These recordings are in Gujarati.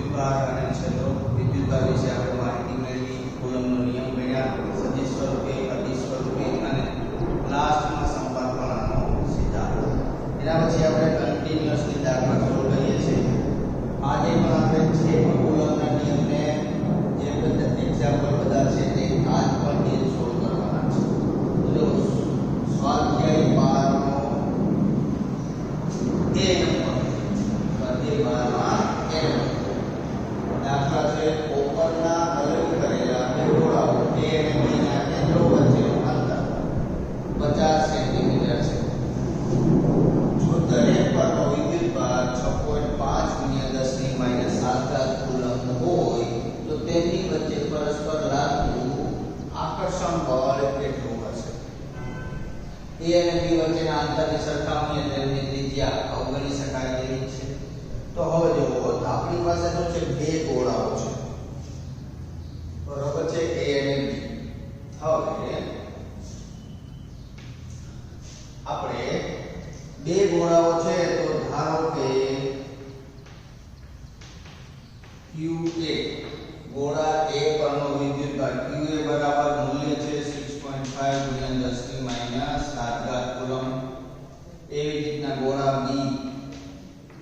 વિદ્યુતભાર અને ક્ષેત્રો વિદ્યુતભાર વિશે આપણે માહિતી મેળવી, કુલમનો નિયમ ભણ્યા, સદિશ સ્વરૂપે, અદિશ સ્વરૂપે અને લાસ્ટમાં સંપાદકનો સિદ્ધાંત. એના પછી આપણે કન્ટિન્યુઅસલી દાખલા સોલ્વ કરીએ છીએ. આજે પણ આપણે જે કુલમના નિયમને જે પદ્ધતિ એક્ઝામ્પલ બધા છે તે આજ પણ એ સોલ્વ કરવાના છે. તો સ્વાધ્યાય 12 નો એ નંબર, સ્વાધ્યાય 12 માં એ નંબર દાખલા છે. ઉપરના અલગ કરેલા બે ગોળાઓ A અને B ના કેન્દ્રો વચ્ચેનું અંતર 50 સેન્ટીમીટર છે. જો દરેક પરનો વિદ્યુતભાર 6.5 × 10⁻⁷ કુલમ્બ હોય તો તેમની વચ્ચે પરસ્પર લાગતું આકર્ષણ બળ કેટલું હશે? A અને B વચ્ચેના અંતરની સરખામણીએ તેમની ત્રિજ્યા અવગણી શકાય તેવી છે. તો હવે જુઓ, આપણી પાસે શું છે? બે ગોળાઓ છે, બરોબર છે, A અને B. હવે આપણે બે ગોળાઓ છે તો ધારો કે QA ગોળા A પરનો વિદ્યુતભાર QA બરાબર મૂલ્ય છે 6.5 × 10⁻⁷ કુલમ્બ. એવી રીતના ગોળા B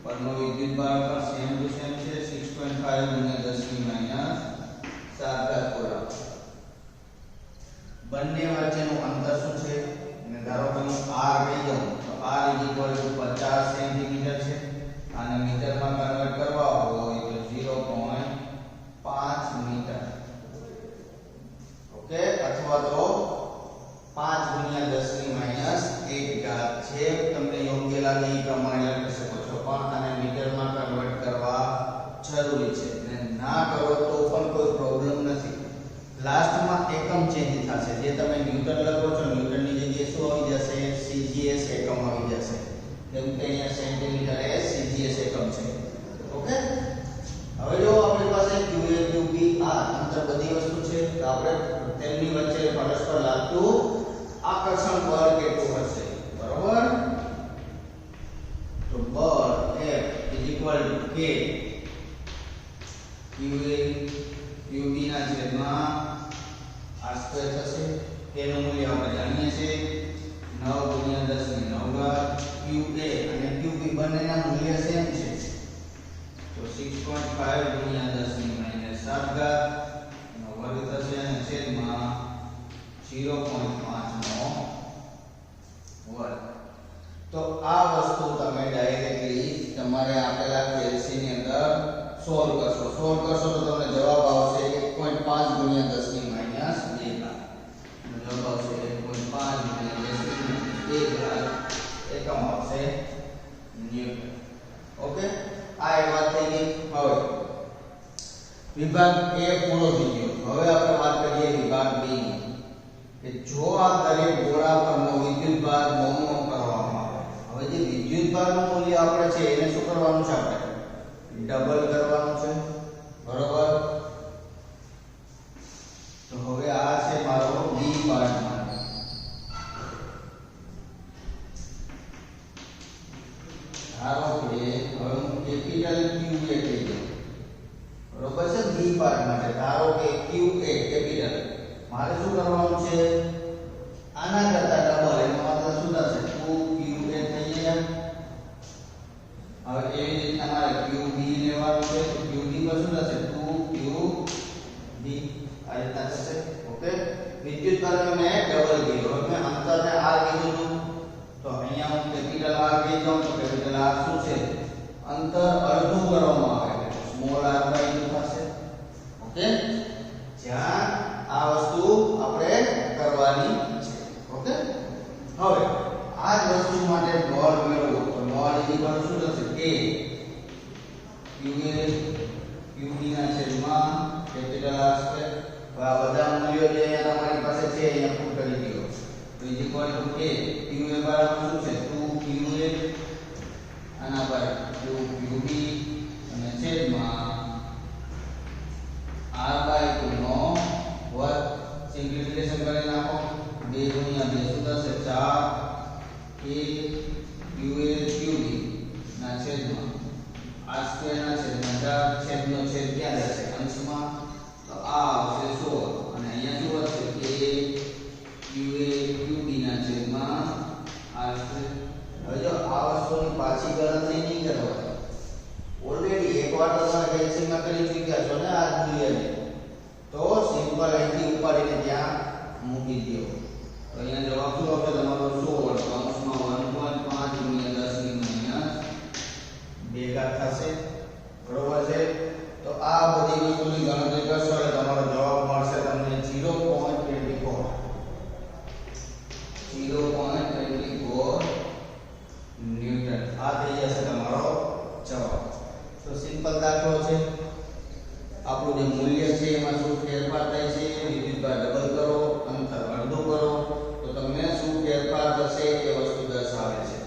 પરનો વિદ્યુતભાર પણ સેમ ટુ સેમ છે 6.5 × 10⁻⁷ કુલમ્બ. બંને વચ્ચેનું અંતર શું છે? અને ધારો કે હું r કહી દઉં તો r = 50 સેન્ટીમીટર છે. અને મીટરમાં કન્વર્ટ કરવા હોય તો 0.5 મીટર. ઓકે, અથવા તો 5 × 10⁻⁸ જે તમને યોગ્ય લાગે એ પ્રમાણે લખી શકો છો, પણ આને મીટરમાં કન્વર્ટ કરવા જરૂરી છે. અને ના કરો તો પણ કોઈ પ્રોબ્લેમ નથી. લાસ્ટમાં એકમ ચેન્જ થશે. જે તમે ન્યૂટન લખો છો, ન્યૂટનની જગ્યાએ શું આવી જશે? CGS એકમ આવી જશે, કેમ કે અહીંયા સેન્ટીમીટર એ CGS એકમ છે. ઓકે, હવે જો આપણી પાસે QA QB આ અંતર બધી વસ્તુ છે, તો આપણે તેમની વચ્ચે પરસ્પર લાગતું આકર્ષણ બળ કેટલું હશે? બરોબર, તો બળ F = K QA QB ના છેદમાં r² થશે. તેનું મૂલ્ય આપણે જાણીએ છીએ 9 × 10⁹ QA અને QB બંનેના મૂલ્ય સેમ છે, તો 6.5 × 10⁻⁷ નો વર્ગ થશે અને છેદમાં 0.5 નો વર્ગ. તો આ વસ્તુ તમે ડાયરેક્ટલી તમારે આપેલા કેલ્સી ની અંદર સોલ્વ કરશો. સોલ્વ કરશો તો તમને જવાબ આવશે 1.5 × 10⁻². જવાબ આવશે 1.5 × 10⁻². એકમ આવશે ન્યૂટન. ઓકે, આ એક વાત થઈ ગઈ. હવે વિભાગ A પૂરો થઈ ગયો. હવે આપણે વાત કરીએ વિભાગ B ની, કે જો આ દરેક ગોળા પરનો વિદ્યુતભાર બમણો કરવામાં આવે. હવે જે વિદ્યુતભારનું મૂલ્ય આપણે છે એને શું કરવાનું છે? આપણે ડબલ કરવાનું છે, બરોબર. તો હવે આ છે મારો B પાર્ટ માટે. ધારો કે હવે હું કેપિટલ QA કહી દઉં, બરોબર છે. B પાર્ટ માટે ધારો કે QA કેપિટલ, મારે શું કરવાનું છે? આના કરતા ડબલ, એનો મતલબ શું થશે? 2QA થઈ જાય. હવે એવી રીતના મારે QB લેવાનું છે, તો QB પર શું થશે? 2QB આ રીતના થશે. ઓકે, વિદ્યુતભારને મેં ડબલ કર્યો. હવે મેં અંતરને r કીધું હતું, તો અહીંયા હું કેપિટલ R કહી દઉં તો કેપિટલ R શું છે? અંતર અડધું કરવામાં આવે એટલે સ્મોલ r/2 થશે. ઓકે, જ્યાં આ વસ્તુ આપણે કરવાની છે. ઓકે, હવે આ જ વસ્તુ માટે બળ મેળવો તો બળ શું થશે? K QA QB ના છેદમાં કેપિટલ R². હવે આ બધા મૂલ્યો જે અહીંયા તમારી પાસે છે અહીંયા પુટ કરી દો. તો K QA બરાબર શું છે? 2QA આના પર 2QB અને છેદમાં r/2 નો વર્ગ. સિમ્પ્લિફિકેશન કરી નાખો. 2 × 2 શું થશે? 4 K QA QB ના છેદમાં r² ના છેદમાં 4 છેદનો છેદ QB ના છેદમાં R2. હવે જો આ વસ્તુની પાછી ગણતરી નહીં કરવાની. ઓલરેડી એકવાર તો તમે કેલ્સીમાં કરી ચૂક્યા છો ને આ મૂલ્યને, તો સિમ્પલ અહીંથી ઉપાડીને ત્યાં મૂકી દો. તો અહીંયા જવાબ શું આવશે તમારો 16 કૌંસમાં 1.5 ગુણ્યા 10 ની -2 થશે. બરોબર છે. તો આ બધી વસ્તુની ગણતરી કરશો એટલે તમારો જવાબ મળશે તમને 0.24 ન્યૂટન. આ થઈ જશે તમારો જવાબ. તો સિમ્પલ દાખલો છે. આપણું જે મૂલ્ય છે એમાં શું ફેરફાર થાય છે, વિદ્યુતભાર ડબલ કરો, અંતર અડધું કરો, તો તમને શું ફેરફાર થશે એ વસ્તુ દર્શાવે છે.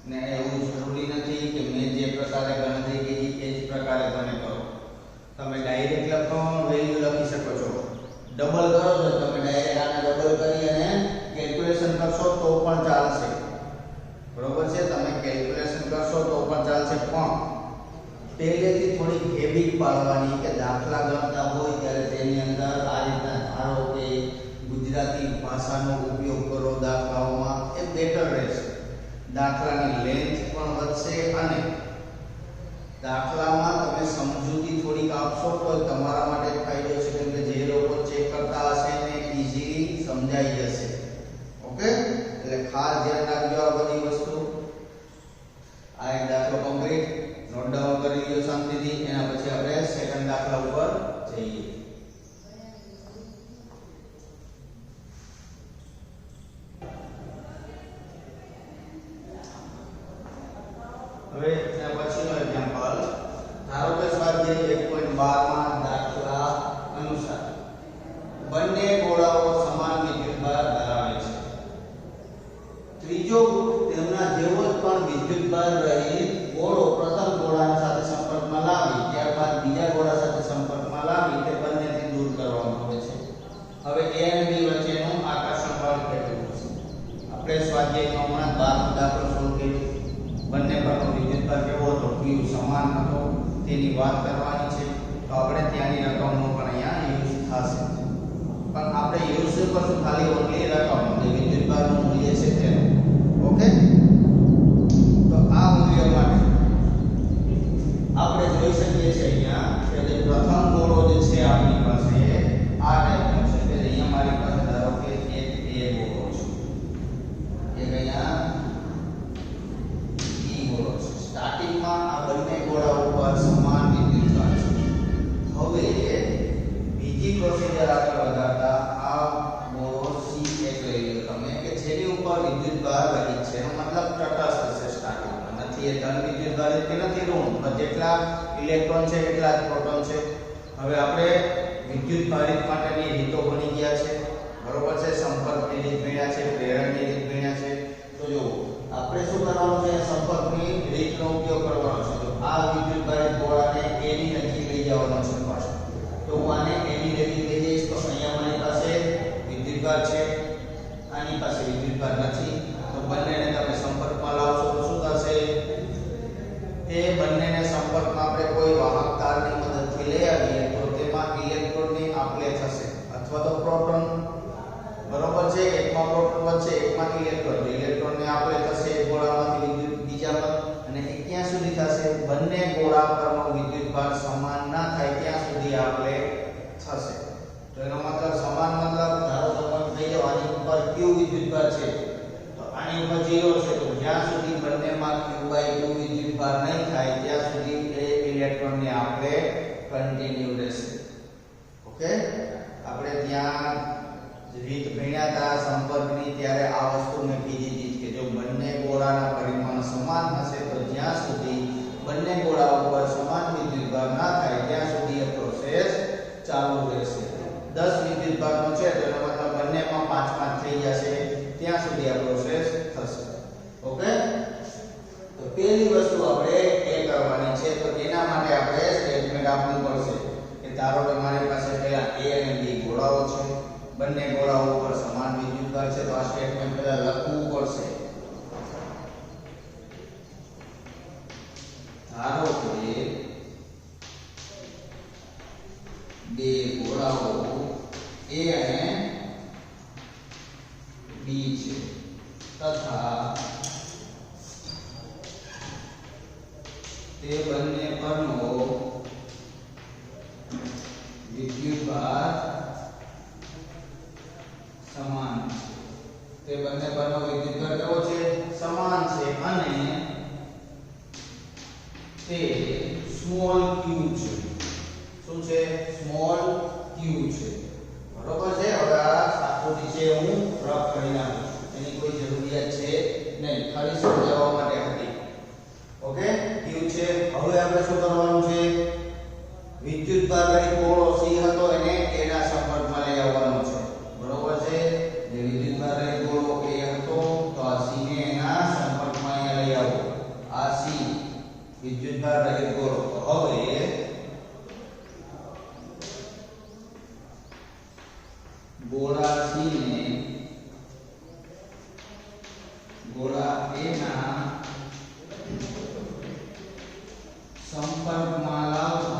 ને એવું જરૂરી નથી કે મેં જે પ્રકારે ગણતરી કરી એ જ પ્રકારે તમે કરો. તમે ડાયરેક્ટ લખવામાં વેલ્યુ લખી શકો છો. ડબલ કરો તો તમે ડાયરેક્ટ આને ડબલ કરી અને કેલ્ક્યુલેશન કરશો તો પણ ચાલશે. બરોબર છે. તમે કેલ્ક્યુલેશન કરશો તો પણ ચાલશે, પણ પહેલેથી થોડી હેબિટ પાડવાની કે દાખલા ગણતા હોય ત્યારે તેની અંદર આ રીતના ધારો કે ગુજરાતી ભાષાનો ઉપયોગ કરો દાખલાઓમાં, એ બેટર રહેશે. દાખલાની લેન્થ પણ વધશે અને દાખલામાં તમે સમજૂતી થોડીક આપશો તો તમારા માટે ફાયદો છે, કેમ કે જે લોકો ચેક કરતા હશે એને ઈઝીલી સમજાઈ જશે. ઓકે, એટલે ખાસ ધ્યાન રાખજો આ બધી વસ્તુ. આ એક દાખલો કમ્પ્લીટ નોટ ડાઉન કરી લો શાંતિથી. એના પછી આપણે સેકન્ડ દાખલા ઉપર જઈએ. હવે એના પછીનો એક્ઝામ્પલ ધારો કે સ્વાધ્યાય 1.12 માં દાખલા અનુસાર બંને ગોળાઓ સમાન વિદ્યુતભાર ધરાવે છે. ત્રીજો તેમના જેવો જ પણ વિદ્યુતભાર રહિત ગોળો પ્રથમ ગોળા સાથે સંપર્કમાં લાવી ત્યારબાદ બીજા ગોળા સાથે સંપર્કમાં લાવી તે બંનેથી દૂર કરવામાં આવે છે. હવે A અને B વચ્ચેનું આકર્ષણ બળ કેટલું હશે? આપણે સ્વાધ્યાયમાં હમણાં 12 દાખલો સોલ્વ કર્યો. બંને પરનો વિદ્યુતભાર કેવો હતો? Q સમાન હતો, તેની વાત કરવાની છે. તો આપણે ત્યાંની રકમનો પણ અહીંયા યુઝ થશે, પણ આપણે યુઝ કરશું ખાલી ઓનલી રકમ જે વિદ્યુતભારનું મૂલ્ય છે તેનું. ઓકે, તો આ મૂલ્ય માટે આપણે જોઈ શકીએ છીએ અહીંયા કે જે પ્રથમ ગોળો જે છે આપણી પાસે આ ટાઈપનો છે. કે અહીંયા મારી પાસે ધારો કે એક A ગોળો છે, એક અહીંયા B ગોળો છે. સ્ટાર્ટિંગમાં આ બંને ગોળા ઉપર સમાન વિદ્યુતભાર છે. હવે બીજી પ્રોસિજર આગળ વધારતા આ ગોળો C1 લઈ લો તમે, કે જેની ઉપર વિદ્યુતભાર રહિત છે. એનો મતલબ તટસ્થ છે. સ્ટાર્ટિંગમાં નથી એ ધન વિદ્યુતભારિત કે નથી ઋણ, પણ જેટલા ઇલેક્ટ્રોન છે એટલા જ પ્રોટોન છે. હવે આપણે વિદ્યુતભારિત માટેની રીતો ભણી ગયા છે. બરોબર છે. સંપર્કની રીત ભણ્યા છે, પ્રેરણની રીત ભણ્યા છે. તો જો આપણે શું કરવાનું છે, સંપર્કની રીતનો ઉપયોગ કરવાનો છે. તો આ વિદ્યુતભારિત ગોળાને A ની નજીક લઈ જવાનો છે પાછો. તો હું આને A ની નજીક લઈ જઈશ તો અહીંયા મારી પાસે વિદ્યુતભાર છે, આની પાસે વિદ્યુતભાર નથી. તો બંનેને તમે સંપર્કમાં લાવશો તો શું થશે? તે બંનેને સંપર્કમાં આપણે કોઈ વાહક તારની મદદથી લઈ આવીએ તો તેમાં ઇલેક્ટ્રોનની આપ-લે થશે અથવા તો પ્રોટોન. બરોબર છે. એકમાં પ્રોટોન વચ્ચે એકમાં ઇલેક્ટ્રોન, ઇલેક્ટ્રોનની આપ-લે થશે એક ગોળામાંથી વિદ્યુત બીજામાં. અને એ ક્યાં સુધી થશે? બંને ગોળા પરનો વિદ્યુતભાર સમાન ના થાય ત્યાં સુધી આપ-લે થશે. તો એનો મતલબ સમાન મતલબ ધારો કે પણ થઈ જાવ આની ઉપર Q વિદ્યુતભાર છે તો આની ઉપર 0 છે. તો જ્યાં સુધી બંનેમાં Q/2 વિદ્યુતભાર નહીં થાય ત્યાં સુધી એ ઇલેક્ટ્રોનની આપ-લે કન્ટિન્યુ રહેશે. ઓકે, આપણે ત્યાં રીત ભણ્યા હતા સંપર્કની ત્યારે આ વસ્તુ મેં કીધી હતી કે જો બંને ગોળાના પરિમાણ સમાન હશે તો જ્યાં સુધી બંને ગોળા ઉપર સમાન વિદ્યુતભાર ના થાય ત્યાં સુધી એ પ્રોસેસ ચાલુ રહેશે. 10 વિદ્યુતભારનો છે તો એનો મતલબ બંનેમાં 5 થઈ જશે ત્યાં સુધી આ પ્રોસેસ થશે. ઓકે, તો પહેલી વસ્તુ આપણે એ કરવાની છે. તો એના માટે આપણે સ્ટેટમેન્ટ આપવું પડશે કે ધારો કે મારી પાસે પહેલા A અને B ગોળાઓ છે, બંને ગોળાઓ ઉપર સમાન વિદ્યુતભાર છે. તો આ સ્ટેટમેન્ટ પહેલા લખવું પડશે. ધારો કે બે ગોળાઓ A અને છે તથા તે બંને પરનો વિદ્યુતભાર સમાન છે. તે બંને પરનો વિદ્યુતભાર કેવો છે? સમાન છે અને તે સ્મોલ q છે. શું છે? સ્મોલ q છે. બરોબર છે. હવે આ આકૃતિ છે હું રફ કરી નાખું છું, એની કોઈ જરૂરિયાત છે નહીં, ખાલી સમજાવવા માટે હતી. ઓકે, q છે. હવે આપણે શું કરવાનું છે? વિદ્યુતભાર રહિત ગોળો c હતો એને a ના સંપર્કમાં લઈ આવવાનો છે. બરોબર છે. જે વિદ્યુતભાર રહિત ગોળો a હતો તો આ c ને એના સંપર્કમાં અહીંયા લઈ આવો. આ c વિદ્યુતભાર રહિત ગોળો. તો હવે ગોળા c ને ગોળા a ના સંપર્કમાં લાવતા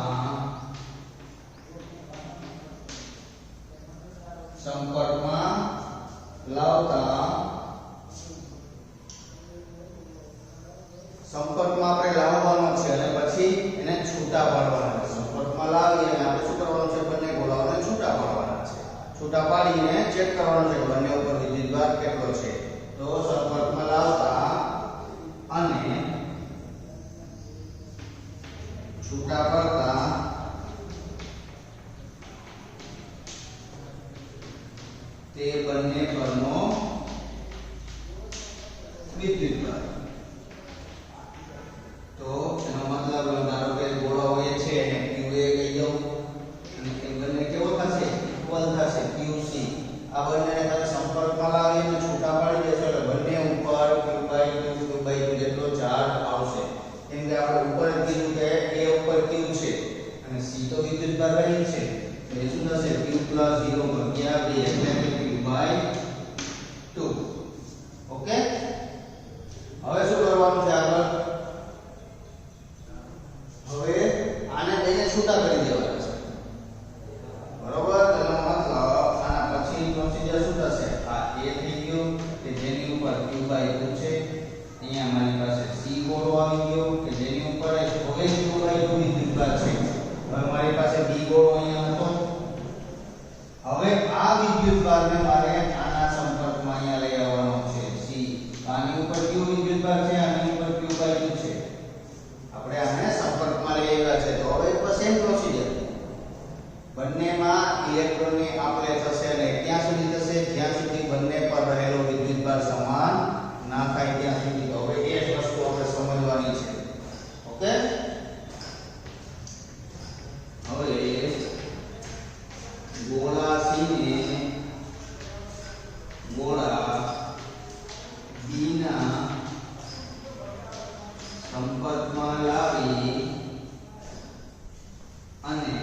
સંપર્કમાં આપણે લાવવાનો છે અને પછી એને છૂટા પાડવાના છે. સંપર્કમાં લાવી અને આપણે શું કરવાનું છે? બંને ગોળાઓને છૂટા પાડવાના છે. છૂટા પાડીને ચેક કરવાનું છે કે બંને ઉપર વિદ્યુતભાર કેટલો છે. તો સંપર્કમાં લાવતા અને છૂટા પડતા તે બંને પરનો વિદ્યુતભાર. તો એનો મતલબ ધારો કે ગોળો હોય છે એને qa કહી દઉં અને એ બંને કેવો થશે? ઇક્વલ થશે. qc આ બંનેને તમે સંપર્કમાં લાવીને છૂટા પાડી દેશો એટલે બંને ઉપર q/2 જેટલો ચાર્જ આવશે. કેમ કે આપણે ઉપર કીધું કે a ઉપર q છે અને c તો વિદ્યુતભાર રહિત છે, તો એ શું થશે? q + 0 ભાગ્યા 2 એટલે કે q/2. ઓકે, હવે શું કરવાનું છે આગળ? હવે આને બેને છૂટા કરી દેવાના છે. બરોબર? તેનો મતલબ આના પછી પ્રોસિજર શું થશે? આ a થઈ ગયો કે જેની ઉપર q/2 છે. અહીંયા મારી પાસે c ગોળો આવી ગયો કે જેની ઉપર હવે q/2 વિદ્યુતભાર છે. હવે મારી પાસે b ગોળો અહીંયા હતો. હવે આ વિદ્યુતભારને મારે આના સંપર્કમાં અહીંયા લઈ આવવાનો છે. c આની ઉપર q વિદ્યુતભાર છે, આની ઉપર q/2 છે. આપણે આને સંપર્કમાં લઈ આવ્યા છે. તો હવે સેમ પ્રોસિજર, બંનેમાં ઇલેક્ટ્રોનની આપલે થશે અને ક્યાં સુધી થશે? જ્યાં સુધી બંને પર રહેલો વિદ્યુતભાર સમાન ના થાય ત્યાં સુધી. તો હવે એ જ વસ્તુ આપણે સમજવાની છે. ઓકે, હવે ગોળા c ને ગોળા b ના સંપર્કમાં લાવી અને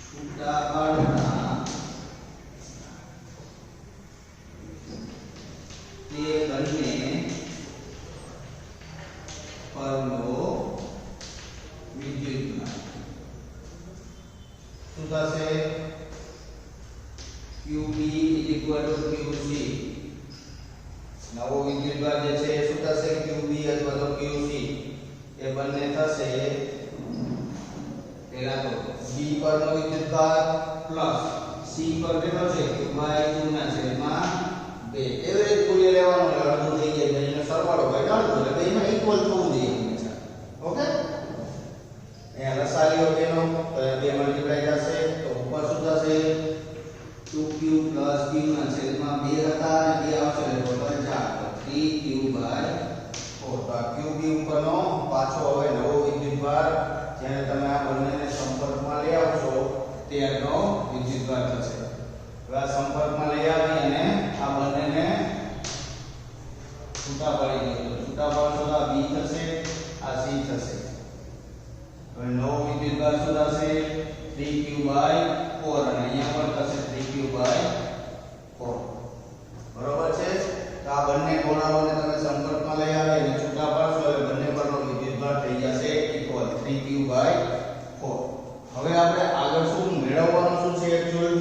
છૂટા પાડતા તે બંને પરનો વિદ્યુતભાર શું થશે? qb = qc. નવો વિદ્યુતભાર જે છે એ શું થશે? qb અથવા તો qc. એ બંને થશે પહેલા તો b પરનો વિદ્યુતભાર પ્લસ c પર કેટલો છે? q/2 ના છેદમાં 2. એવરેજ મૂલ્ય લેવાનું એટલે અડધું થઈ જાય. બેનો સરવાળો હોય અડધું એટલે બેમાં ઇક્વલ થવું જોઈએ હંમેશા. ઓકે, અહીંયા લસાઅ બેનો તો 2 મલ્ટીપ્લાય થશે તો ઉપર શું થશે? 2q + q ના છેદમાં 2 હતા અને 2 આવશે એટલે ટોટલ 4 તો 3q/4. તો આ qb ઉપરનો પાછો હવે નવો વિદ્યુતભાર જ્યારે તમે આ બંનેને સંપર્કમાં લઈ આવશો ત્યારનો વિદ્યુતભાર થશે. હવે આ સંપર્કમાં લઈ આવી અને આ બંનેને છૂટા પાડી દો. છૂટા પાડશો તો આ b થશે, આ c થશે. હવે નવો વિદ્યુતભાર શું થશે? 3q/4 અને અહીંયા પણ થશે 3q/4. બરોબર છે? તો આ બંને ગોળાઓને તમે સંપર્કમાં લઈ આવે અને છૂટા પાડશો એટલે બંને પરનો વિદ્યુતભાર થઈ જશે ઇક્વલ 3q/4. હવે આપણે આગળ શું મેળવવાનું શું છે? એકચ્યુઅલ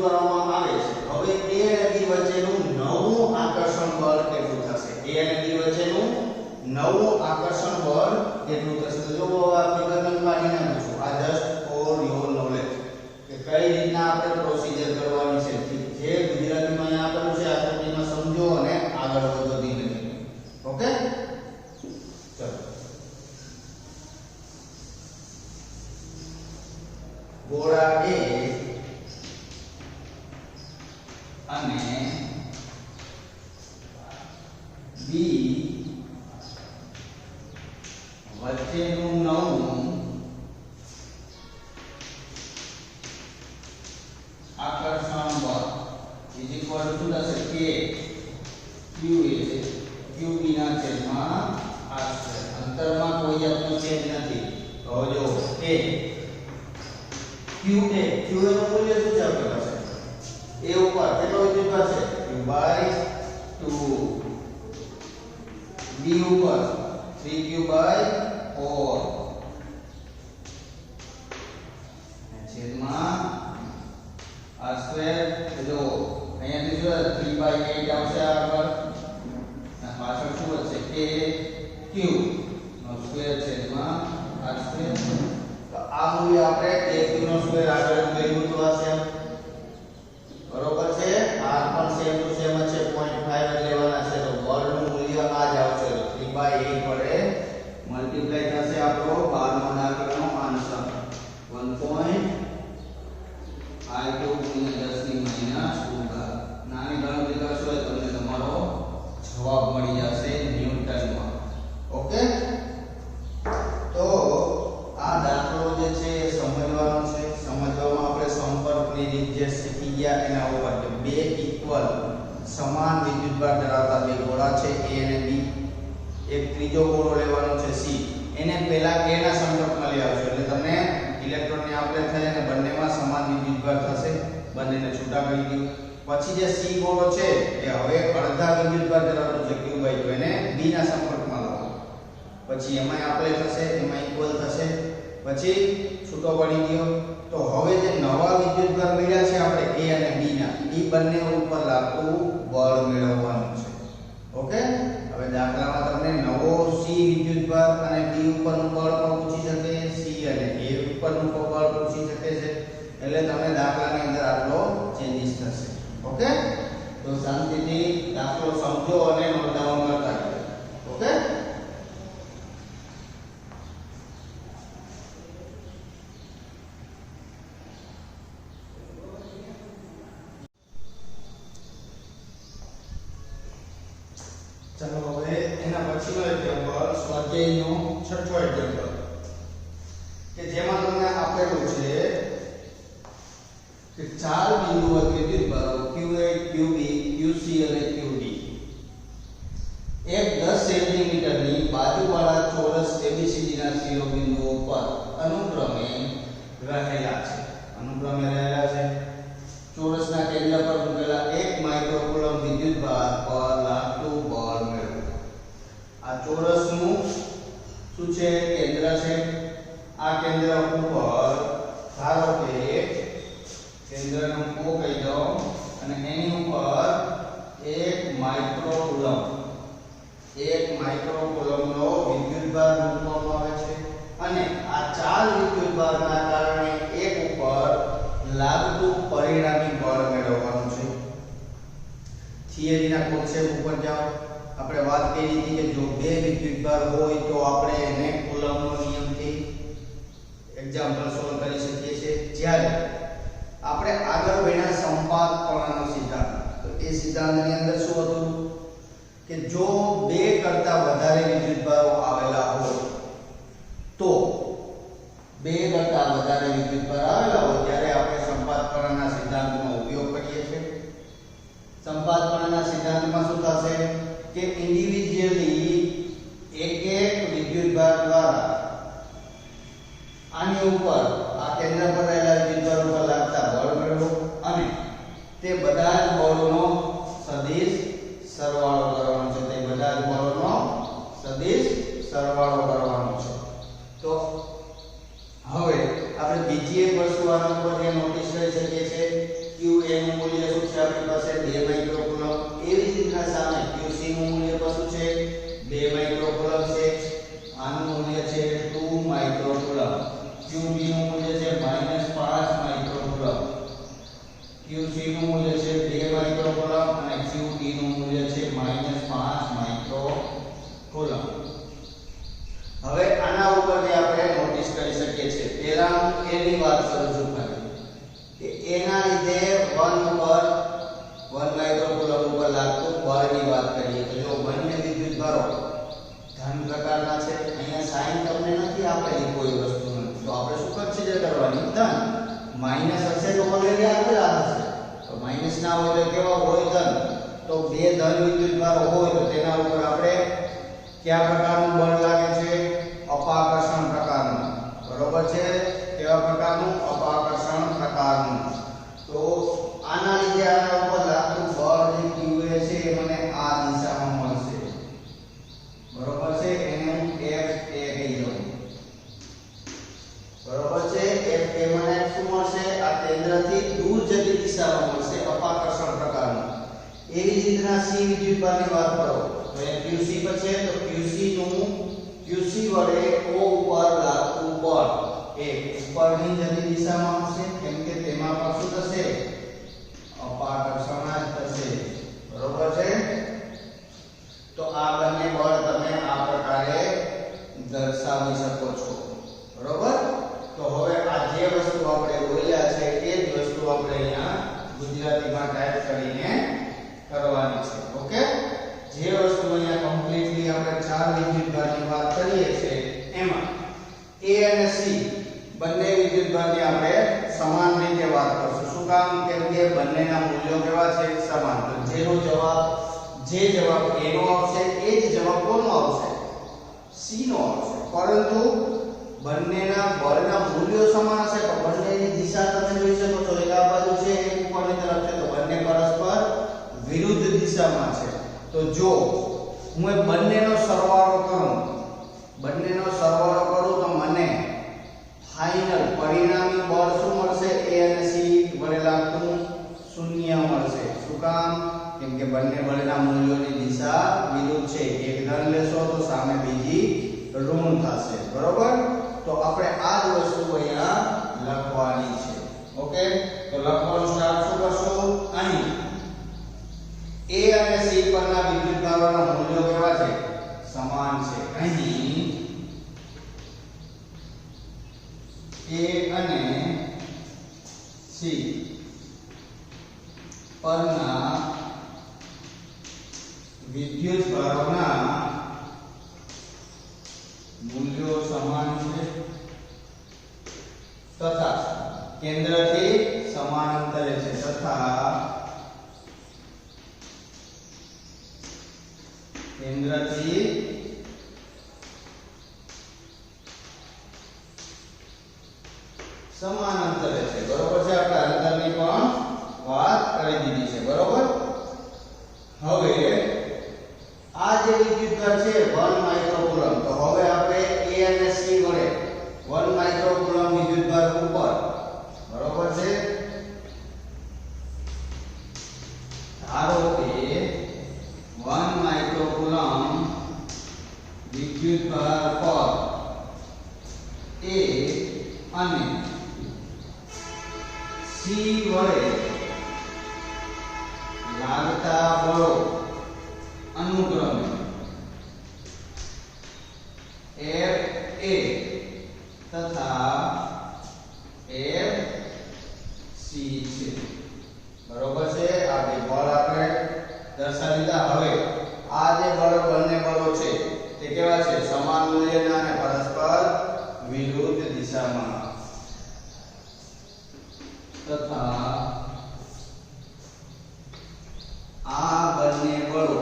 કરવામાં આવે છે. હવે A અને B વચ્ચેનું નવું આકર્ષણ બળ કેટલું થશે? A અને B વચ્ચેનું નવું આકર્ષણ બળ કેટલું થશે? તો જો આ ફિગરની કાઢી નાખું છું. આ જસ્ટ ફોર યોર નોલેજ કે કઈ રીતના આપણે પ્રોસિજર કરવાની છે. જે ગુજરાતીમાં અહીંયા આપેલું છે આકૃતિમાં સમજો અને આગળ વધો ધીમે ધીમે. ઓકે, ચલો. ગોળા A અને B વચ્ચેનું નવું આકર્ષણ બળ ઇઝ ઇક્વલ ટુ થશે K QA QB ના છેદમાં r સ્ક્વેર. અંતરમાં કોઈ જાતનો ચેન્જ નથી. તો જો A QA નું મૂલ્ય શું છે આપણી પાસે? A ઉપર કેટલો વિદ્યુતભાર છે? Q/2. B ઉપર 3Q/4 છેદમાં r સ્ક્વેર. જો અહીંયાથી જો 3/8 આવશે આગળ અને પાછળ શું વધશે? K Q નો સ્ક્વેર છેદમાં r સ્ક્વેર. તો આ મૂલ્ય આપણે Q નો સ્ક્વેર આગળ મેળવ્યું તો હશે. બરોબર છે. r પણ સેમ ટુ સેમ છે, 0.5 જ લેવાના છે. તો બળનું મૂલ્ય આ જ આવશે. 3/8 વડે મલ્ટીપ્લાય થશે આપણો 12મો દાખલાનો આન્સર 1.I2 ગુણ્યા 10 ની માઈનસ 2. નાની ગણતરી કરશો એટલે તમને તમારો જવાબ મળી જશે ન્યૂટનમાં. ઓકે, તો આ દાખલો જે છે એ સમજવાનો છે. સમજવામાં આપણે સંપર્કની રીત જે શીખી ગયા એના ઉપર કે બે ઇક્વલ સમાન વિદ્યુતભાર ધરાવતા બે ગોળા છે A અને B. એક ત્રીજો ગોળો લેવાનો છે C. એને પહેલા A ના સંપર્કમાં લઈ આવશો એટલે તમને ઇલેક્ટ્રોનની આપલે થાય અને બંનેમાં સમાન વિદ્યુતભાર થશે. બંનેને છૂટા કરી દો. પછી જે C ગોળો છે એ હવે અડધા વિદ્યુતભાર ધરાવતો છે Q/2. એને B ના સંપર્કમાં લાવો. પછી એમાં આપલે થશે, એમાં ઇક્વલ થશે. પછી છૂટો પડી ગયો. તો હવે જે નવા વિદ્યુતભાર મળ્યા છે આપણે A અને B ના, એ બંને ઉપર લાગતું બળ મેળવવાનું છે. ઓકે, હવે દાખલામાં તમને નવો C વિદ્યુતભાર અને B ઉપરનું બળ પણ પૂછી શકે, C અને A ઉપરનું બળ પૂછી શકે છે. એટલે તમને દાખલાની અંદર આટલો ચેન્જીસ થશે. ઓકે, તો શાંતિથી દાખલો સમજો અને નોટ ડાઉન કરતા રહો. ઓકે, ચાલો હવે એના પછીનો એક્ઝામ્પલ સ્વાધ્યાયનો છઠ્ઠો એક્ઝામ્પલ કે જેમાં તમને આપેલું છે કે ચાર બિંદુઓ વિદ્યુતભારો QA QB QC અને QD એક 10 સેન્ટીમીટરની બાજુવાળા ચોરસ ABCD ના શિરોબિંદુઓ પર અનુક્રમે રહેલા છે. ચોરસના કેન્દ્ર પર મૂકેલા 1 માઇક્રોકુલમ વિદ્યુતભાર પર લાગતું બળ મેળવો. આ ચોરસનું શું છે? કેન્દ્ર છે. આ કેન્દ્ર ઉપર ધારો કે કેન્દ્રનું કો કહી દો અને એની ઉપર 1 માઇક્રોકુલમનો વિદ્યુતભાર મૂકવામાં આવે છે અને આ ચાર વિદ્યુતભારના કારણે એક ઉપર લાગતું પરિણામી બળ મેળવવાનું છે. થિયરીના કોન્સેપ્ટ ઉપર જાઓ. આપણે વાત કરી હતી કે જો બે વિદ્યુતભાર હોય તો આપણે એને કુલમનો નિયમથી એક્ઝામ્પલ સોલ્વ કરી શકીએ છીએ. જ્યારે આપણે આગળ ભણ્યા સંપાતપણાનો સિદ્ધાંત, તો એ સિદ્ધાંતની અંદર શું હતું કે જો બે કરતા વધારે વિદ્યુતભારો આવેલા હોય તો બે કરતા વધારે વિદ્યુતભાર આવેલા હોય ત્યારે આપણે સંપાતપણાના સિદ્ધાંતનો ઉપયોગ કરીએ છીએ. સંપાતપણાના સિદ્ધાંતમાં શું થશે કે ઇન્ડિવિડ્યુઅલી એક વિદ્યુતભાર દ્વારા આની ઉપર આ કેન્દ્ર પર રહેલા વિદ્યુતભાર ઉપર લાગતા બળ મેળવો અને તે બધા જ બળોનો સદિશ સરવાળો કરવાનો છે. તે બધા જ બળોનો સદિશ સરવાળો કરવાનો છે. તો હવે આપણે બીજી એક વસ્તુ આના ઉપર જે નોટિસ કરી શકીએ છીએ QA નું મૂલ્ય શું છે આપણી પાસે 2 માઇક્રોકુલમ એવી જ રીતના સામે QC નું મૂલ્ય પણ શું છે 2 માઇક્રોકુલમ છે આનું મૂલ્ય છે 2 માઇક્રોકુલમ QB નું મૂલ્ય છે -5 માઇક્રોકુલમ QC નું મૂલ્ય છે 2 માઇક્રોકુલમ અને QD નું મૂલ્ય છે -5 માઇક્રોકુલમ હવે આના ઉપરથી આપણે નોટિસ કરી શકીએ છીએ પહેલા A ની વાત કરું છું કે A ના લીધે 1 ઉપર 1 માઇક્રોકુલમ ઉપર લાગતું બળની વાત કરીએ તો જો બંને વિદ્યુતભારો ધન પ્રકારના છે અહીંયા સાઈન તમને નથી આપેલી કોઈ વસ્તુનું તો આપણે શું કન્સિડર કરવાની ધન માઈનસ હશે તો ઓલરેડી આપેલા હશે તો માઈનસ ના હોય તો કેવા હોય ધન તો બે ધન વિદ્યુતભારો હોય તો તેના ઉપર આપણે કયા પ્રકારનું બળ લાગે છે અપાકર્ષણ પ્રકારનું બરોબર છે કેવા પ્રકારનું અપાકર્ષણ પ્રકારનું તો આના લીધે આના ઉપર લાગતું બળ જે QA છે એ મને આ દિશામાં મળશે બરોબર છે એને હું FA કહી દઉં બરોબર છે FA મને શું મળશે આ કેન્દ્રથી દૂર જતી દિશામાં મળશે અપાકર્ષણ પ્રકારનું એવી જ રીતના C વિદ્યુતભારની વાત કરો તો એ QC પર છે તો QC વડે O ઉપર લાગતું બળ એ ઉપરની જતી દિશામાં હશે કેમ કે તેમાં પણ શું થશે અપાકર્ષણ જ થશે બરોબર છે તો આ બંને બળ તમે આ પ્રકારે દર્શાવી શકો છો બરોબર તો હવે આ જે વસ્તુ આપણે બોલ્યા છે એ જ વસ્તુ આપણે અહીંયા ગુજરાતીમાં ટાઈપ કરીને કરવાની છે ઓકે જે વસ્તુ અહીંયા કમ્પ્લીટલી આપણે ચાર વિદ્યુતભારની વાત કરીએ છીએ એમાં A અને C બંને વિદ્યુતભારની આપણે સમાન રીતે વાત કરશું શું કામ કેમ કે બંનેના મૂલ્યો કેવા છે સમાન તો જેનો જવાબ જે જવાબ A નો આવશે એ જ જવાબ કોનો આવશે C નો આવશે પરંતુ બંનેના બળના મૂલ્યો સમાન હશે તો બંનેની દિશા તમે જોઈ શકો છો એક આ બાજુ છે એક ઉપરની તરફ છે તો બંને પરસ્પર વિરુદ્ધ દિશામાં છે તો જો હું એ બંનેનો સરવાળો કરું તો મને ફાઇનલ પરિણામી બળ શું મળશે A અને C વડે લાગતું શૂન્ય મળશે શું કામ કેમ કે બંને બળના મૂલ્યોની દિશા વિરુદ્ધ છે એક ધન લેશો તો સામે બીજી ઋણ થશે બરોબર તો આપણે આ જ વસ્તુ અહીંયા લખવાની છે ઓકે તો લખવાનું સ્ટાર્ટ શું કરશું અહીં A અને C પરના વિદ્યુતભારોના મૂલ્યો કેવા છે સમાન છે અહીં A અને C પરના વિદ્યુતભારોના મૂલ્યો સમાન છે તથા કેન્દ્રથી સમાન અંતરે છે તથા કેન્દ્રથી સમાન અંતરે છે બરોબર છે આપણે અંતરની પણ વાત કરી દીધી છે બરોબર હવે આ જે વિદ્યુતભાર છે 1 માઇક્રોકુલમ તો હવે આપણે A અને C વડે 1 માઇક્રોકુલમ વિદ્યુતભાર ઉપર બરોબર છે ધારો કે 1 માઇક્રોકુલમ વિદ્યુતભાર પર A અને C વડે લાગતા બળો અનુક્રમે FA તથા FC છે બરોબર છે આ બે બળ આપણે દર્શાવી દીધા હવે આ જે બળો બંને બળો છે તે કેવા છે સમાન મૂલ્યના અને પરસ્પર વિરુદ્ધ દિશામાં તથા આ બંને બળો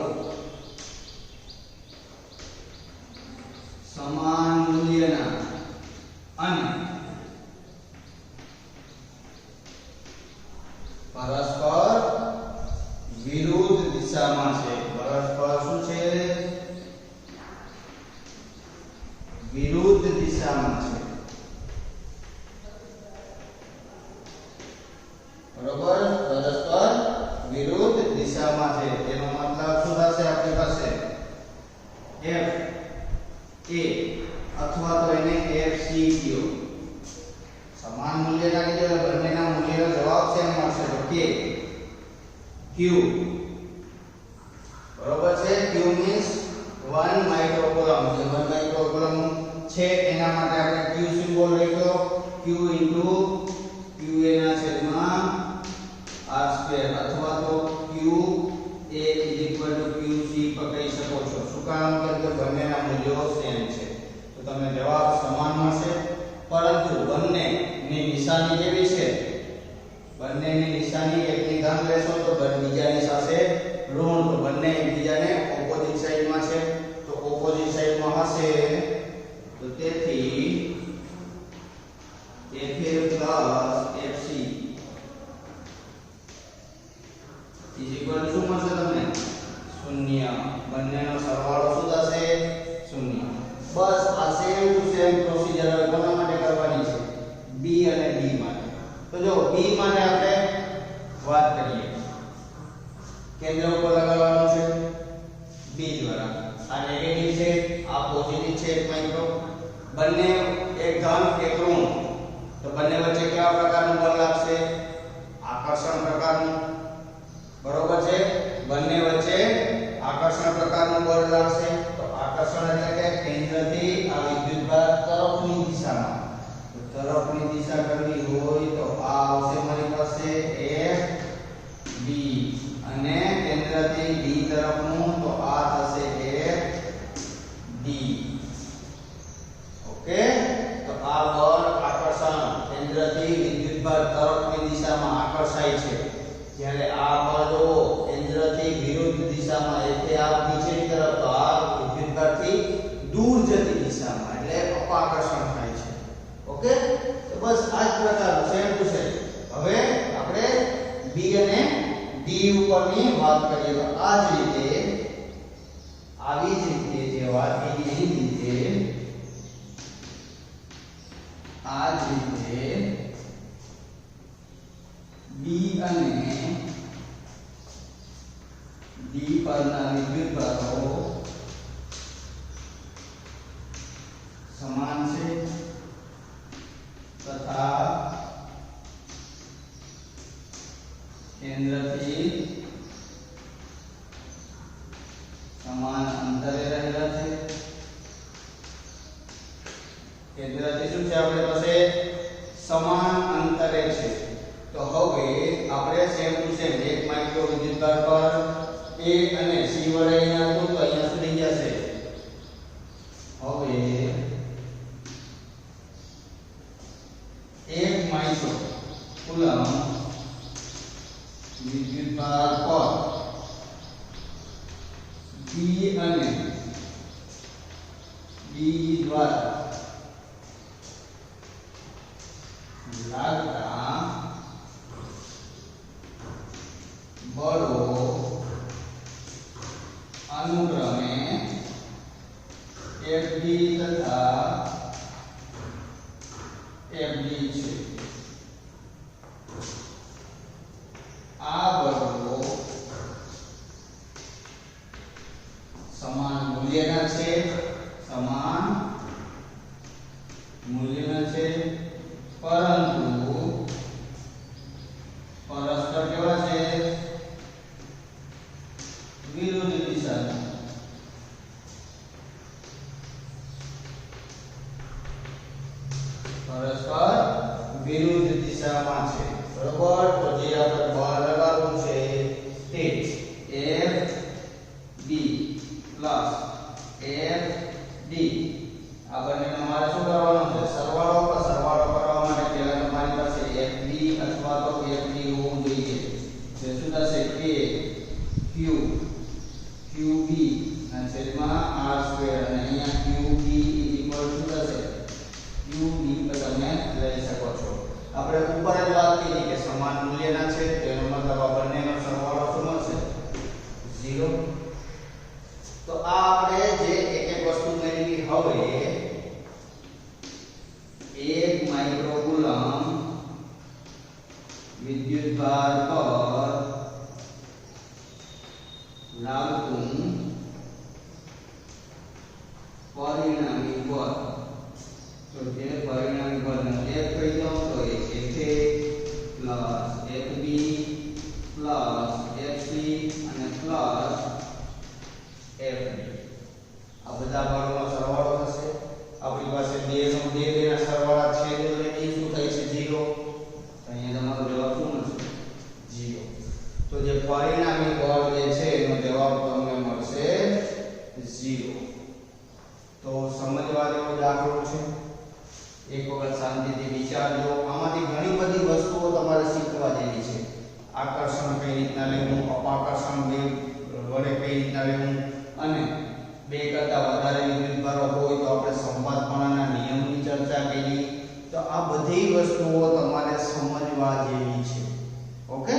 સમાન મૂલ્યના અને પરસ્પર વિરુદ્ધ દિશામાં છે પરસ્પર શું છે વિરુદ્ધ દિશામાં છે બરોબર એનો જવાબ સેમ મળશે તો કે q બરોબર છે q મીન્સ 1 માઇક્રોકુલમ જે 1 માઇક્રોકુલમ છે એના માટે આપણે q સિમ્બોલ લખ્યો q qa ના છેદમાં r2 અથવા તો q a qc પકડી શકો છો શું કામ કે બંનેના મૂલ્યો સેમ છે તો તમને જવાબ સમાન મળશે પરંતુ બંનેની નિશાની કેવી છે બંનેની નિશાની એકની ધન લેશો તો બીજાની સાથે ઋણ તો બંને એકબીજાને ઓપોઝિટ સાઈડમાં છે તો ઓપોઝિટ સાઈડમાં હશે તો તેથી fa fc શું મળશે તમને શૂન્ય બંનેનો સરવાળો શું થશે શૂન્ય બસ આ સેમ ટુ સેમ પ્રોસિજર હવે કોના માટે કરવાની છે b અને d માટે તો જો b માટે આપણે વાત કરીએ કેન્દ્ર ઉપર લગાવવાનો છે b દ્વારા આ નેગેટિવ છે આ પોઝિટિવ છે 1 માઇક્રો બંને એક ધન એક ઋણ તો બંને વચ્ચે કેવા પ્રકારનું બળ લાગશે આકર્ષણ પ્રકારનું બરોબર છે બંને વચ્ચે આકર્ષણ પ્રકારનું બળ લાગશે તો આકર્ષણ એટલે કે કેન્દ્રથી આ વિદ્યુતભાર તરફની દિશામાં તો તરફની દિશા કરવી હોય તો આ આવશે મારી પાસે f d અને કેન્દ્રથી d તરફનું તો આ થશે f d ઓકે તો આ બળ આકર્ષણ કેન્દ્રથી વિદ્યુતભાર તરફની દિશામાં આકર્ષાય છે જ્યારે આ બળ જો કેન્દ્રથી વિરુદ્ધ દિશામાં એટલે આ નીચેની તરફ તો આ વિદ્યુતભારથી દૂર જતી દિશામાં એટલે અપાકર્ષણ થાય છે ઓકે તો બસ આ જ પ્રકારનું સેમ ટુ સેમ હવે આપણે b અને d ઉપરની વાત કરીએ તો આ જ રીતે આવી જ રીતે જે વાત કરી એની રીતે આ જ રીતે b અને d પરના વિદ્યુતભારો સમાન છે તથા કેન્દ્રથી સમાન અંતરે રહેલા છે કેન્દ્રથી શું છે આપણી પાસે સમાન અંતરે છે તો હવે આપણે સેમ ટુ સેમ 1 માઇક્રો વિદ્યુતભાર પર a અને c વડે અહીંયા હતું તો અહીંયા સુધી જશે હવે 1 માઇક્રો કુલમ વિદ્યુતભાર પર b અને d દ્વારા લાગતા બળો अनुक्रमे FD तथा FD છે આ બળો સમાન મૂલ્યના છે સમાન મૂલ્યના છે પરંતુ પરસ્પર કેવા છે વિરુદ્ધ દિશામાં પરસ્પર વિરુદ્ધ દિશામાં છે બરોબર તો જે આપણે બળ લગાવવું છે તે f d plus f d આ બંનેનો મારે શું કરવાનું છે સરવાળો કરવા માટે પહેલા તમારી પાસે f d અથવા તો f d હોવું જોઈએ જે શું થશે k q qb ના છેદમાં r2 અને અહીંયા qb ઇક્વલ શું થશે qb પર તમે લઈ શકો છો આપણે ઉપર જ વાત કરી કે સમાન મૂલ્યના છે તેનો મતલબ આ બંનેનો સરવાળો શું મળશે 0 તો આ આપણે જે એક એક વસ્તુ મેળવી હવે 1 માઇક્રોકુલમ વિદ્યુતભાર પર લાગતું પરિણામી બળ તો જે પરિણામી બળને એક કહી દઉં તો એ Fa શીખવા જેવી છે. આકર્ષણ કઈ રીતના લેવું, અપાકર્ષણ વેગ વડે કઈ રીતના લેવું, અને બે કરતા વધારે વિદ્યુતભારો હોય તો આપણે સંપાતપણાના નિયમની ચર્ચા કરી. તો આ બધી વસ્તુઓ તમારે સમજવા જેવી છે. ઓકે,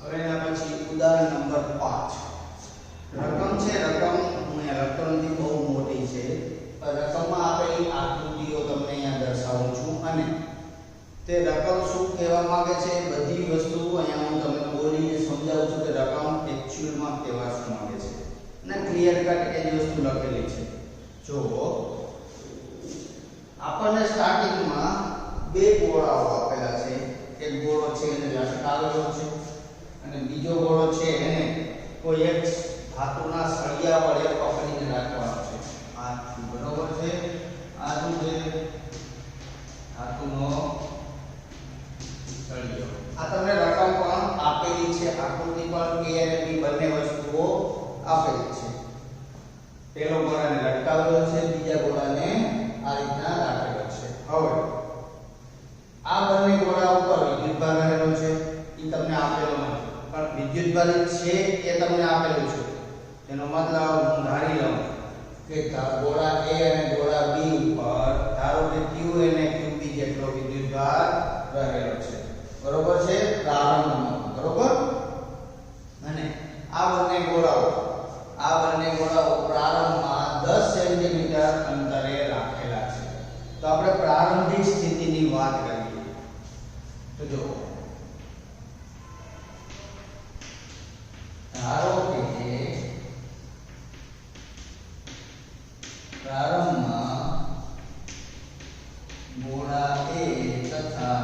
હવે એના પછી ઉદાહરણ નંબર 5. રકમ છે, રકમ હું અહીંયા લખતો નથી, બહુ મોટી છે. રકમમાં આપેલી આકૃતિઓ તમને અહીંયા દર્શાવું છું, અને તે રકમ શું કહેવા માંગે છે બધી વસ્તુઓ અહીંયા હું તમને બોલીને સમજાવું છું કે રકમ એક્ચ્યુઅલમાં કહેવા શું માંગે છે, અને ક્લિયર કટ એ જ વસ્તુ લખેલી છે. જો આપણને સ્ટાર્ટિંગમાં બે ગોળાઓ આપેલા છે. એક ગોળો છે એને લટકાવેલો છે, અને બીજો ગોળો છે એને કોઈ એક ધાતુના સળિયા વડે પકડીને રાખવાનો છે. આ બરોબર છે. આ શું છે? ધાતુનો સળિયો. આ તમને રકમ પણ આપેલી છે, આકૃતિ પણ A અને B બંને વસ્તુઓ આપેલી છે. પેલો ગોળાને લટકાવેલો છે, બીજા ગોળાને આ રીતના રાખેલો છે. હવે આ બંને ગોળા ઉપર વિદ્યુતભાર રહેલો છે, એ તમને આપેલો નથી, પણ વિદ્યુતભાર છે એ તમને આપેલું છે. તેનો મતલબ હું ધારી લઉં કે ગોળા A અને ગોળા B ઉપર ધારો કે Q અને QB જેટલો વિદ્યુતભાર રહેલો છે. બરોબર છે, પ્રારંભમાં. બરોબર, અને આ બંને ગોળાઓ પ્રારંભમાં 10 સેન્ટીમીટર અંતરે રાખેલા છે. તો આપણે પ્રારંભિક સ્થિતિની વાત કરીએ તો જો ધારો કે પ્રારંભમાં ગોળા A તથા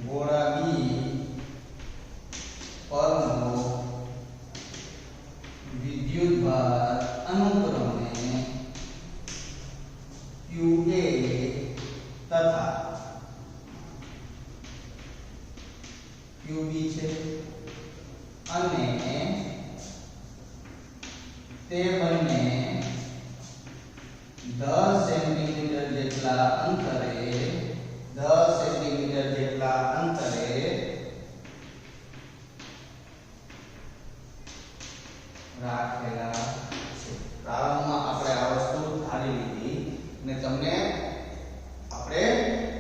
ગોળા B પરનો વિદ્યુતભાર અનુક્રમે QA તથા QB છે, અને તે બંને 10 સેન્ટીમીટર જેટલા અંતરે રાખેલા છે. પ્રારંભમાં આપણે આ વસ્તુ ધારી લીધી, અને તમને આપણે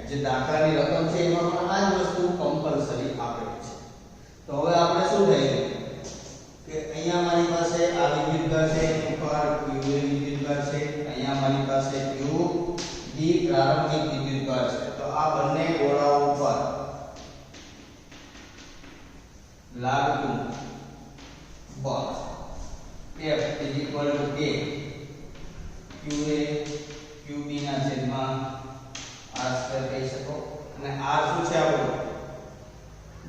જે દાખલાની રકમ છે એમાં પણ આ જ વસ્તુ કમ્પલસરી આપેલી છે. તો હવે આપણે શું થયું કે અહીંયા મારી પાસે આ વિદ્યુતભાર છે, ઉપર QA વિદ્યુતભાર છે, અહીંયા મારી પાસે QB પ્રારંભિક વિદ્યુતભાર છે. તો આ બંને ગોળાઓ ઉપર લાગતું બળ F = K QA QB ના છેદમાં R સ્ક્વેર કહી શકો, અને R શું છે આપણો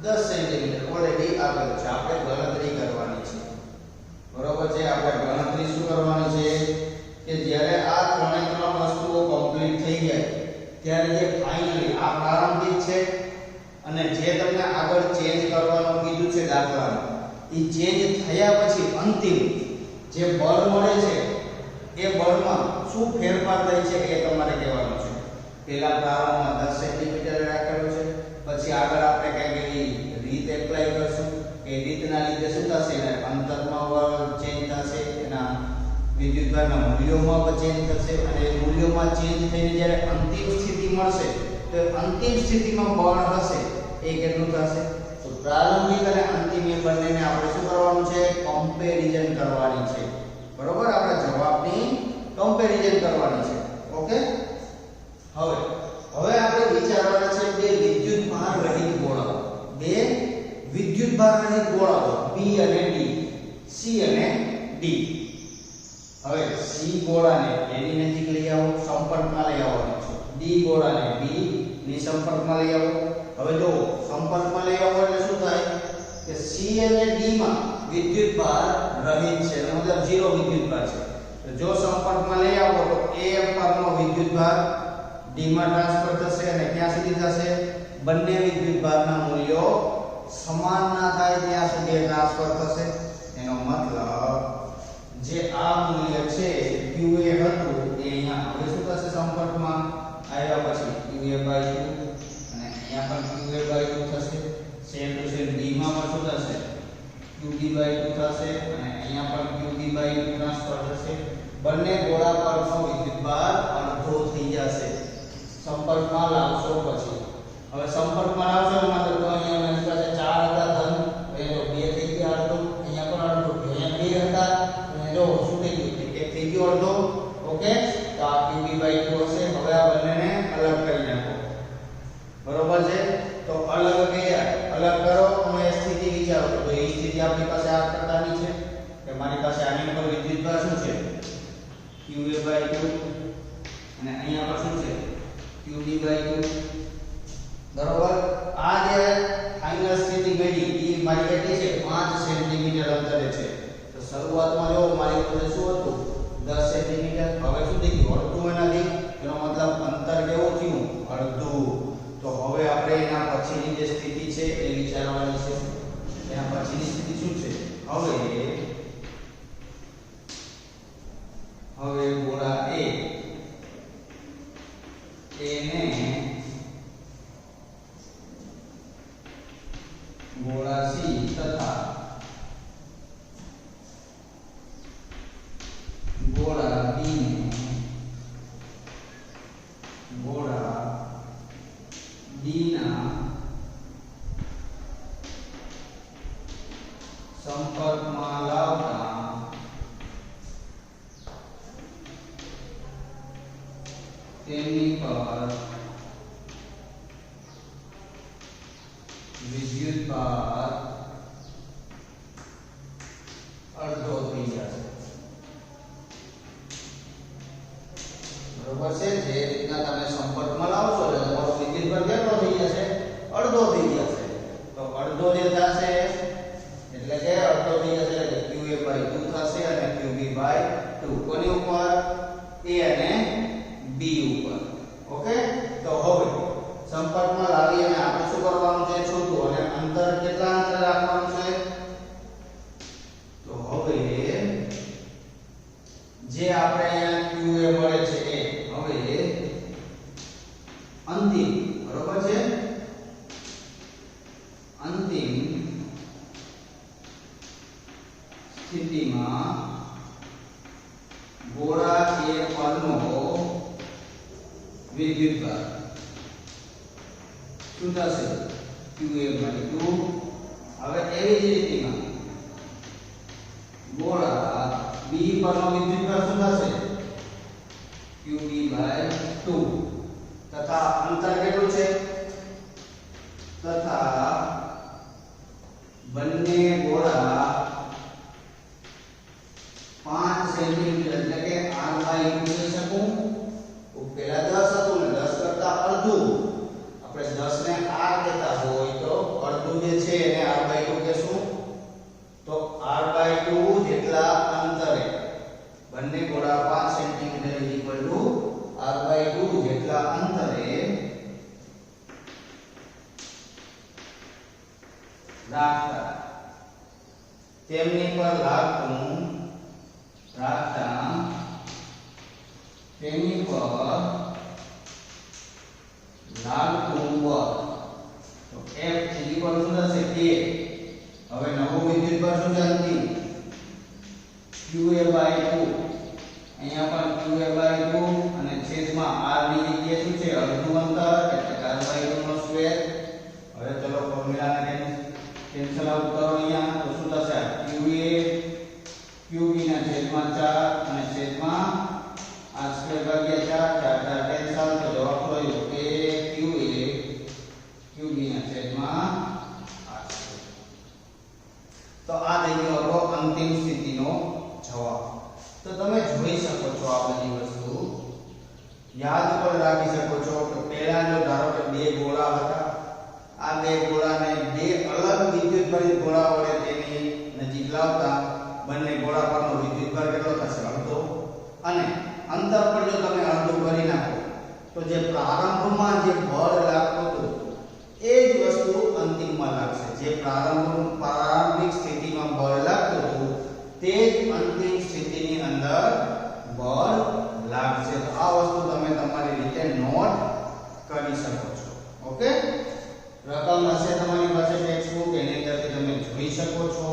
10 સેન્ટીમીટર ઓલરેડી આપેલું છે. આપણે ગણતરી કરવાની છે. બરોબર છે, આપણે ગણતરી શું કરવાની છે કે જ્યારે આ ત્રણ વસ્તુઓ કમ્પ્લીટ થઈ જાય ત્યારે જે ફાઇનલી આ પ્રારંભિક છે, અને જે તમને આગળ ચેન્જ કરવાનું કીધું છે દાખલામાં, એ ચેન્જ થયા પછી અંતિમ જે બળ મળે છે એ બળમાં શું ફેરફાર થાય છે એ તમારે કહેવાનું છે. પહેલા પ્રારંભમાં 10 સેન્ટીમીટર રાખેલું છે, પછી આગળ આપણે કઈ રીત એપ્લાય કરશું કે રીતના લીધે શું થશે, અંતરમાં બળ ચેન્જ થશે, એના વિદ્યુતભારના મૂલ્યોમાં પણ ચેન્જ થશે, અને એ મૂલ્યોમાં ચેન્જ થઈને જ્યારે અંતિમ સ્થિતિ મળશે તો અંતિમ સ્થિતિમાં બળ હશે એ કેટલું થશે. તો પ્રારંભિક અને અંતિમ એ બંનેને આપણે શું કરવાનું છે, કમ્પેરિઝન કરવાની છે. બરોબર, આપણે જવાબની કમ્પેરિઝન કરવાની છે. ઓકે, હવે આપણે વિચારવાના છે બે વિદ્યુતભાર રહિત ગોળાઓ, B અને D, C અને D. હવે C ગોળાને A ની નજીક લઈ આવો, સંપર્કમાં લઈ આવવાનો છે. D ગોળાને B ની સંપર્કમાં લઈ આવો. હવે જો સંપર્કમાં લઈ આવો એટલે શું થાય કે C અને D માં વિદ્યુતભાર રહિત છે, મતલબ 0 વિદ્યુતભાર છે. તો જો સંપર્કમાં લઈ આવો તો A પરનો વિદ્યુતભાર D ડી માં ટ્રાન્સફર થશે અને ક્યાં સુધી થશે? બંને વિદ્યુતભારના મૂલ્યો સમાન ના થાય ત્યાં સુધી ટ્રાન્સફર થશે. એનો મતલબ જે આ મૂલ્ય છે QA હતું એ અહીંયા હવે શું થશે? સંપર્કમાં આવ્યા પછી QA/2 અને અહીંયા પણ QA/2 થશે. સેમ ટુ સેમ ડી માં પણ શું થશે? QB/2 થશે અને અહીંયા પણ QB/2 ટ્રાન્સફર થશે. બંને ગોળા પરનો વિદ્યુતભાર અડધો થઈ જશે સંપર્કમાં લાવશો પછી. હવે સંપર્કમાં લાવશો એટલે તો અહીંયા મારી પાસે 4 હતા ધન, અહીંયા તો 2 થઈ ગયા અડધો, અહીંયા પણ અડધો, અહીંયા 2 હતા અને જો શું થઈ ગયું? 1 થઈ ગયો અડધો. ઓકે, તો આ QB/2 હશે. હવે આ બંનેને અલગ કરી નાખો. બરોબર છે? તો અલગ કર્યા, અલગ કરો અને સ્થિતિ વિચારો. તો એ સ્થિતિ આપણી પાસે આ પ્રકારની છે કે મારી પાસે આની ઉપર વિદ્યુતભાર શું છે? QA/2 અને અહીંયા પર શું છે? QB/2. બરોબર. આ જે ફાઇનલ સ્થિતિ ગઈ એ મારી કેટલી છે? 5 સેન્ટીમીટર અંતરે છે. તો શરૂઆતમાં જો મારી પાસે શું હતું? 10 સેન્ટીમીટર. હવે શું થઈ ગયું? અડધું એનાથી. એનો મતલબ અંતર કેવું થયું? અડધું. તો હવે આપણે એના પછીની જે સ્થિતિ છે એ વિચારવાની છે. એના પછીની સ્થિતિ શું છે? હવે ગોળા A એને ગોળા C તથા ગોળા B ને ગોળા D ના સંપર્કમાં લાવતા તેમની પર વિદ્યુતભાર અડધો થઈ જશે. બરોબર છે? જે રીતના તમે સંપર્કમાં લાવશો એટલે તમારો વિદ્યુતભાર કેટલો થઈ જશે? અડધો થઈ જશે. તો અડધો જે થશે એટલે કે અડધો થઈ જશે એટલે QA/2 થશે અને QB/2 કોની ઉપર? A અને B ઉપર. ઓકે, તો હવે સંપર્કમાં લાવી અને આપણે શું કરવાનું છે? છોટું અને અંતર કેટલા અંતર રાખવાનું છે? તો હવે જે આપણે અહીંયા QA મળે છે એ હવે અંતિમ, બરોબર છે? અંતિમ સ્થિતિમાં ગોળા A પરનો વિદ્યુતભાર શું થશે? QA/2. હવે એવી જ રીતના ગોળા B પરનો વિદ્યુતભાર શું થશે? QB/2 તથા અંતર કેટલું છે? તથા બંને ગોળા 5 સેન્ટીમીટર એટલે કે R/2 કહી શકું. પેલા 10 હતું ને 10 કરતા અડધું. આપણે 10 ને R કહેતા હોય તો અડધું જે છે એને R/2 કહેશું. તો R/2 જેટલા અંતરે બંને ગોળા 5 સેન્ટીમીટર R/2 જેટલા અંતરે રાખતા તેમની પર તેની પર લાગતું બળ તો F ઇક્વલ શું થશે? K. હવે નવો વિદ્યુતભાર શું છે? અંતિમ QA/2. અહીંયા પણ QA/2 અને છેદમાં R ની જગ્યાએ શું છે? અડધું અંતર એટલે R/2 નો સ્ક્વેર. હવે ચલો ફોર્મ્યુલાને કેન્સલ આઉટ કરો. અહીંયા તો શું થશે? QB ના છેદમાં 4 અને છેદમાં R² ભાગ્યા 4 4 કેન્સલ તો જવાબ થયો કે QB ના છેદમાં R². તો આ થઈ ગયો આપણો અંતિમ સ્થિતિનો જવાબ. તો તમે જોઈ શકો છો આ બધી વસ્તુ યાદ પણ રાખી શકો છો કે પહેલા જો ધારો કે બે ગોળા હતા, આ બે ગોળાને બે અલગ વિદ્યુતભારિત ગોળા વડે તેની નજીક લાવતા બંને ગોળા પરનો વિદ્યુતભાર કેટલો થશે? અડધો. અને અંતર પર જો તમે અડધું કરી નાખો તો જે પ્રારંભમાં જે બળ લાગતું હતું એ જ વસ્તુ અંતિમમાં લાગશે. જે પ્રારંભિક સ્થિતિમાં બળ લાગતું હતું તે જ અંતિમ સ્થિતિની અંદર બળ લાગશે. તો આ વસ્તુ તમે તમારી રીતે નોટ કરી શકો છો. ઓકે, રકમ હશે તમારી પાસે ટેક્સ્ટબુક, એની અંદરથી તમે જોઈ શકો છો.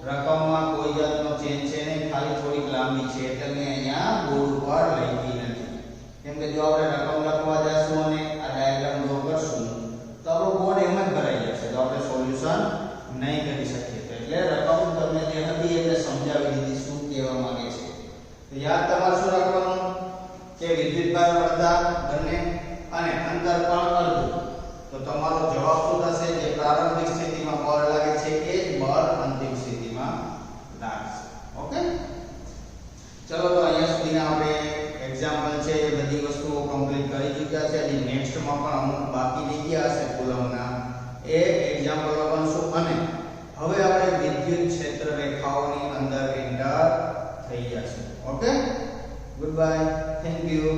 રકમમાં કોઈ જાતનો ચેન્જ છે નહીં, ખાલી થોડીક લાંબી છે એટલે મેં અહીંયા બોર્ડ ઉપર લખી નથી. કેમ કે જો આપણે રકમ લખવા જશું અને આ ડાયાગ્રામ ડ્રો કરશું તો આપણો બોર્ડ એમ જ ભરાઈ જશે, તો આપણે સોલ્યુશન નહીં કરી શકીએ. એટલે રકમ તમને જે હતી એટલે સમજાવી દીધી શું કહેવા માંગે છે. તો યાદ તમારે શું રાખવાનું કે વિદ્યુતભાર અડધા બંને અને અંતર પણ અડધું. તો તમારો જવાબ શું થશે? જે પ્રારંભિક સ્થિતિમાં બળ લાગે છે એ જ બળ અંતિમ સ્થિતિમાં લાગશે. ઓકે, ચલો તો અહીંયા સુધીના આપણે એક્ઝામ્પલ છે એ બધી વસ્તુઓ કમ્પ્લીટ કરી ચૂક્યા છે. હજી નેક્સ્ટમાં પણ અમુક બાકી રહી ગયા હશે કુલમના, એ એક્ઝામ્પલો બનશું. અને હવે આપણે વિદ્યુત ક્ષેત્ર રેખાઓની અંદર એન્ટર થઈ જશું. Okay, good bye, thank you.